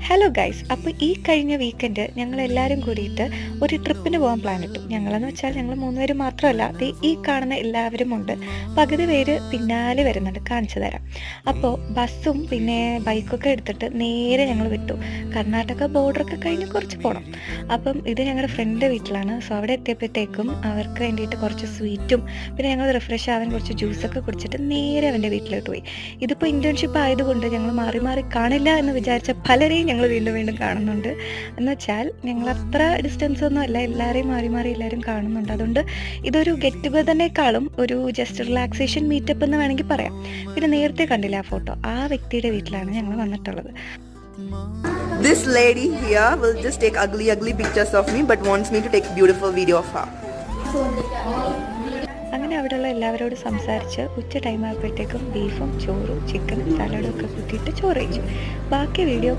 Hello guys, അപ്പോൾ ഈ കഴിഞ്ഞ വീക്കെൻഡ് ഞങ്ങളെല്ലാവരും കൂടിയിട്ട് ഒരു ട്രിപ്പിന് പോകാൻ പ്ലാൻ ഇട്ടു. ഞങ്ങളെന്ന് വെച്ചാൽ ഞങ്ങൾ 3 പേര് മാത്രമല്ല, ഈ കാണുന്ന എല്ലാവരും ഉണ്ട്. പകുതി പേര് പിന്നാലെ വരുന്നുണ്ട്, കാണിച്ചു തരാം. അപ്പോൾ ബസ്സും പിന്നെ ബൈക്കൊക്കെ എടുത്തിട്ട് നേരെ ഞങ്ങൾ വിട്ടു. കർണാടക ബോർഡറൊക്കെ കഴിഞ്ഞ് കുറച്ച് പോകണം. അപ്പം ഇത് ഞങ്ങളുടെ ഫ്രണ്ട് വീട്ടിലാണ്. സോ അവിടെ എത്തിയപ്പോഴത്തേക്കും അവർക്ക് വേണ്ടിയിട്ട് കുറച്ച് സ്വീറ്റും പിന്നെ ഞങ്ങൾ റിഫ്രഷ് ആവാൻ കുറച്ച് ജ്യൂസൊക്കെ കുടിച്ചിട്ട് നേരെ അവൻ്റെ വീട്ടിലോട്ട് പോയി. ഇതിപ്പോൾ ഇൻറ്റേൺഷിപ്പ് ആയതുകൊണ്ട് ഞങ്ങൾ മാറി മാറി കാണില്ല എന്ന് വിചാരിച്ച പലരെയും ഞങ്ങൾ വീണ്ടും വീണ്ടും കാണുന്നുണ്ട്. എന്ന് വെച്ചാൽ ഞങ്ങൾ അത്ര ഡിസ്റ്റൻസ് ഒന്നും അല്ല, എല്ലാവരെയും മാറി മാറി എല്ലാവരും കാണുന്നുണ്ട്. അതുകൊണ്ട് ഇതൊരു ഗെറ്റ് ടുഗദറിനേക്കാളും ഒരു ജസ്റ്റ് റിലാക്സേഷൻ മീറ്റപ്പ് എന്ന് വേണമെങ്കിൽ പറയാം. പിന്നെ നേരത്തെ കണ്ടില്ല ആ ഫോട്ടോ, ആ വ്യക്തിയുടെ വീട്ടിലാണ് ഞങ്ങൾ വന്നിട്ടുള്ളത്. This lady here will just take ugly pictures of me but wants me to take beautiful video of her. അങ്ങനെ അവിടെയുള്ള എല്ലാവരോടും സംസാരിച്ച് ഉച്ച ടൈം ആയപ്പോഴത്തേക്കും ബീഫും ചോറും ചിക്കനും സലാഡും ഒക്കെ കൂട്ടിയിട്ട് ചോറ് കഴിച്ചു. ബാക്കി വീഡിയോ